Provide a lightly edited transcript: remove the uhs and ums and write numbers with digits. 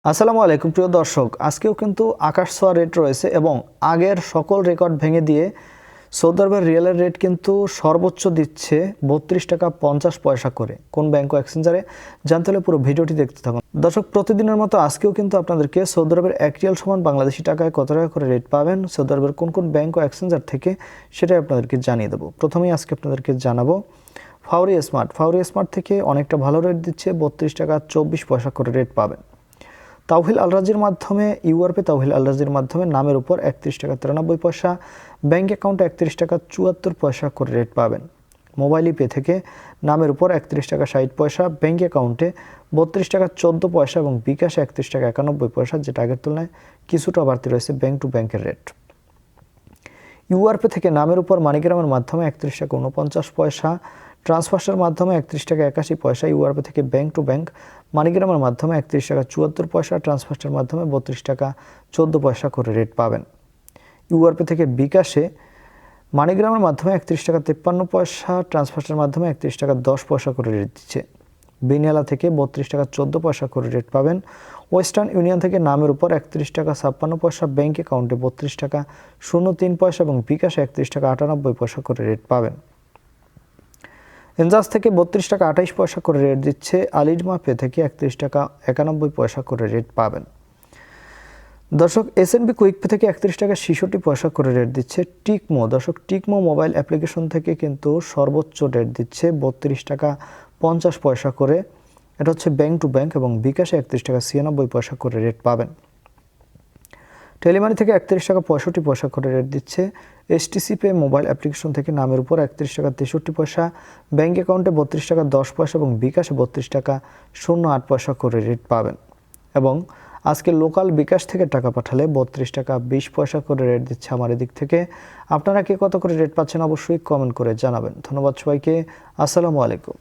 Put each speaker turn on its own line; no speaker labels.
আসসালামু আলাইকুম প্রিয় দর্শক, আজকেও কিন্তু আকাশ ছোঁয়া রেট রয়েছে এবং আগের সকল রেকর্ড ভেঙে দিয়ে সৌদি আরবের রিয়েলের রেট কিন্তু সর্বোচ্চ দিচ্ছে 32 টাকা 50 পয়সা করে। কোন ব্যাংক ও এক্সচেঞ্জারে জানতে হলে পুরো ভিডিওটি দেখতে থাকুন। দর্শক, প্রতিদিনের মতো আজকেও কিন্তু আপনাদেরকে সৌদি আরবের 1 রিয়াল সমান বাংলাদেশি টাকায় কত টাকা করে রেট পাবেন, সৌদি আরবের কোন কোন ব্যাংক ও এক্সচেঞ্জার থেকে, সেটাই আপনাদেরকে জানিয়ে দেবো। প্রথমেই আজকে আপনাদেরকে জানাবো ফাউরি স্মার্ট থেকে অনেকটা ভালো রেট দিচ্ছে, 32 টাকা 24 পয়সা করে রেট পাবেন। তাওহিল আল রাজির মাধ্যমে ইউআরপে তাওহিল আল রাজির মাধ্যমে নামের উপর 31 টাকা 93 পয়সা, ব্যাংক অ্যাকাউন্টে 31 টাকা 74 পয়সা করে রেট পাবেন। মোবাইল পে থেকে নামের উপর 31 টাকা 60 পয়সা, ব্যাংক অ্যাকাউন্টে 32 টাকা 14 পয়সা এবং বিকাশে 31 টাকা 91 পয়সা, যেটা আগের তুলনায় কিছুটা বাড়তি রয়েছে ব্যাংক টু ব্যাংকের রেট। ইউআরপে থেকে নামের উপর মানিগ্রামের মাধ্যমে 31 টাকা 49 পয়সা, ট্রান্সফার্সের মাধ্যমে 31 টাকা 81 পয়সা, ইউআরপে থেকে ব্যাংক টু ব্যাংক মানিগ্রামের মাধ্যমে 31 টাকা 74 পয়সা, ট্রান্সফার্সের মাধ্যমে 32 টাকা 14 পয়সা করে রেট পাবেন। ইউআরপে থেকে বিকাশে মানিগ্রামের মাধ্যমে 31 টাকা 53 পয়সা, ট্রান্সফার্সের মাধ্যমে 31 টাকা 10 পয়সা করে রেট দিচ্ছে। বিনিয়ালা থেকে 32 টাকা 14 পয়সা করে রেট পাবেন। ওয়েস্টার্ন ইউনিয়ন থেকে নামের উপর 31 টাকা 56 পয়সা, ব্যাংক অ্যাকাউন্টে 32 টাকা 03 পয়সা এবং বিকাশে 31 টাকা 98 পয়সা করে রেট পাবেন। এনজাস থেকে 32 টাকা 28 পয়সা করে রেট দিচ্ছে। আলিডমা পে থেকে 31 টাকা 91 পয়সা করে রেট পাবেন। দর্শক, এসএনবি কুইক পে থেকে 31 টাকা 66 পয়সা করে রেট দিচ্ছে। টিকমো মোবাইল অ্যাপ্লিকেশন থেকে কিন্তু সর্বোচ্চ রেট দিচ্ছে 32 টাকা 50 পয়সা করে। এটা হচ্ছে ব্যাংক টু ব্যাংক এবং বিকাশে 31 টাকা 96 পয়সা করে রেট পাবেন। টেলিমানি থেকে 31 টাকা 65 পয়সা করে রেট দিচ্ছে। এসটিসি পে মোবাইল অ্যাপ্লিকেশন থেকে নামের উপর 31 টাকা 63 পয়সা, ব্যাংক অ্যাকাউন্টে 32 টাকা 10 পয়সা এবং বিকাশে 32 টাকা 08 পয়সা করে রেট পাবেন। এবং আজকে লোকাল বিকাশ থেকে টাকা পাঠালে 32 টাকা 20 পয়সা করে রেট দিচ্ছে আমার এদিক থেকে। আপনারা কে কত করে রেট পাচ্ছেন অবশ্যই কমেন্ট করে জানাবেন। ধন্যবাদ সবাইকে। আসসালামু আলাইকুম।